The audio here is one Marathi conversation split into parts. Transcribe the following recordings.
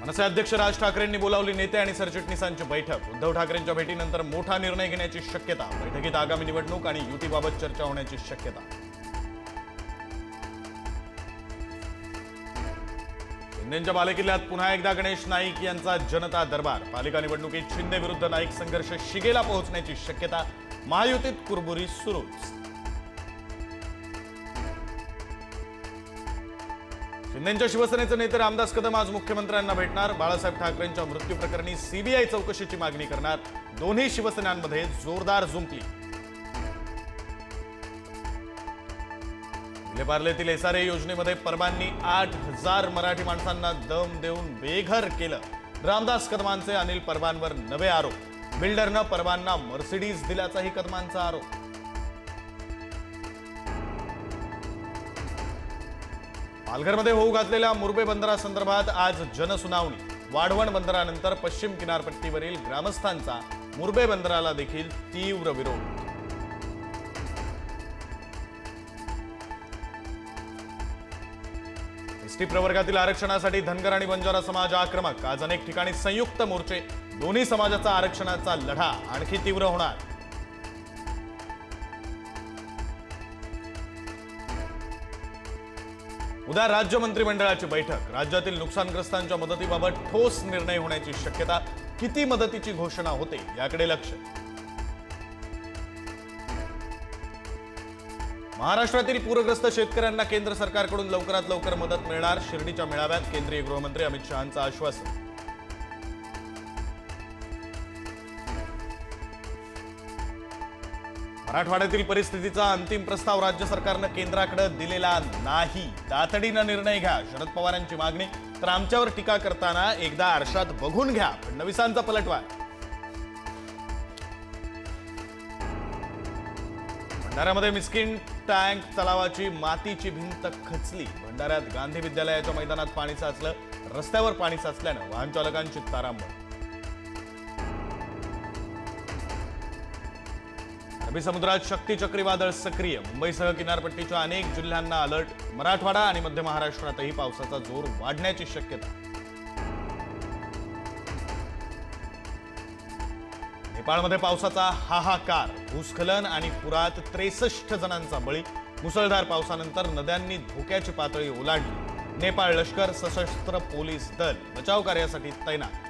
मनसे अध्यक्ष राज ठाकरेंनी बोलावली नेते आणि सरचिटणीसांची बैठक। उद्धव ठाकरेंच्या भेटीनंतर मोठा निर्णय घेण्याची शक्यता। बैठकीत आगामी निवडणूक आणि युतीबाबत चर्चा होण्याची शक्यता। शिंदेंच्या बालेकिल्ल्यात पुन्हा एकदा गणेश नाईक यांचा जनता दरबार। पालिका निवडणुकीत शिंदे विरुद्ध नाईक संघर्ष शिगेला पोहोचण्याची शक्यता। महायुतीत कुरबुरी सुरूच। शिंदेंच्या शिवसेनेचे नेते रामदास कदम आज मुख्यमंत्र्यांना भेटणार। बाळासाहेब ठाकरेंच्या मृत्यू प्रकरणी सीबीआय चौकशीची मागणी करणार। दोन्ही शिवसेनांमध्ये जोरदार जुंपली। विलेपार्लेतील एसआरए योजनेमध्ये परबांनी 8,000 मराठी माणसांना दम देऊन बेघर केलं। रामदास कदमांचे अनिल परबांवर नवे आरोप। बिल्डरनं परबांना मर्सिडीज दिल्याचाही कदमांचा आरोप। पालघरमध्ये होऊ घातलेल्या मुरबे बंदरासंदर्भात आज जनसुनावणी। वाढवण बंदरानंतर पश्चिम किनारपट्टीवरील ग्रामस्थांचा मुरबे बंदराला देखील तीव्र विरोध। एसटी प्रवर्गातील आरक्षणासाठी धनगर आणि बंजारा समाज आक्रमक। आज अनेक ठिकाणी संयुक्त मोर्चे। दोन्ही समाजाचा आरक्षणाचा लढा आणखी तीव्र होणार। उद्या राज्य मंत्रिमंडळाची बैठक। राज्यातील नुकसानग्रस्तांच्या मदतीबाबत ठोस निर्णय होण्याची शक्यता। किती मदतीची घोषणा होते याकडे लक्ष। महाराष्ट्रातील पूरग्रस्त शेतकऱ्यांना केंद्र सरकारकडून लवकरात लवकर मदत मिळणार। शिर्डीच्या मेळाव्यात केंद्रीय गृहमंत्री अमित शहांचं आश्वासन। मराठवाड्यातील परिस्थितीचा अंतिम प्रस्ताव राज्य सरकारनं केंद्राकडे दिलेला नाही। तातडीनं निर्णय घ्या, शरद पवारांची मागणी। तर आमच्यावर टीका करताना एकदा आरशात बघून घ्या, फडणवीसांचा पलटवार। भंडाऱ्यामध्ये मिस्किन टँक तलावाची मातीची भिंत खचली। भंडाऱ्यात गांधी विद्यालयाच्या मैदानात पाणी साचलं। रस्त्यावर पाणी साचल्यानं वाहन चालकांची तारांबळ। अरबी समुद्रात शक्ती चक्रीवादळ सक्रिय। मुंबईसह किनारपट्टीच्या अनेक जिल्ह्यांना अलर्ट। मराठवाडा आणि मध्य महाराष्ट्रातही पावसाचा जोर वाढण्याची शक्यता। नेपाळमध्ये पावसाचा हाहाकार। भूस्खलन आणि पुरात 63 जणांचा बळी। मुसळधार पावसानंतर नद्यांनी धोक्याची पातळी ओलांडली। नेपाळ लष्कर, सशस्त्र पोलीस दल बचाव कार्यासाठी तैनात।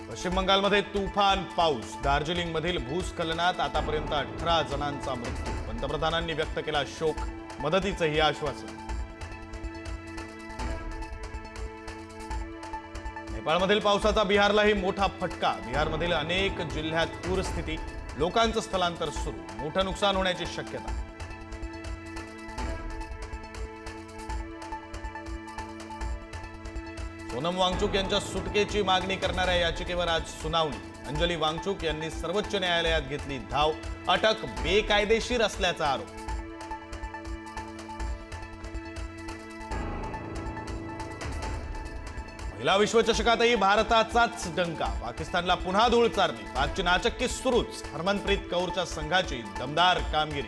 पश्चिम बंगालमध्ये तुफान पाऊस। दार्जिलिंगमधील भूस्खलनात आतापर्यंत 18 जणांचा मृत्यू। पंतप्रधानांनी व्यक्त केला शोक। मदतीचंही आश्वासन। नेपाळमधील पावसाचा बिहारलाही मोठा फटका। बिहारमधील अनेक जिल्ह्यात पूरस्थिती। लोकांचं स्थलांतर सुरू। मोठं नुकसान होण्याची शक्यता। सोनम वांगचुक यांच्या सुटकेची मागणी करणाऱ्या याचिकेवर आज सुनावणी। अंजली वांगचुक यांनी सर्वोच्च न्यायालयात घेतली धाव। अटक बेकायदेशीर असल्याचा आरोप। महिला विश्वचषकातही भारताचाच डंका। पाकिस्तानला पुन्हा धूळ चारली। पाकची नाचक्की सुरूच। हरमनप्रीत कौरच्या संघाची दमदार कामगिरी।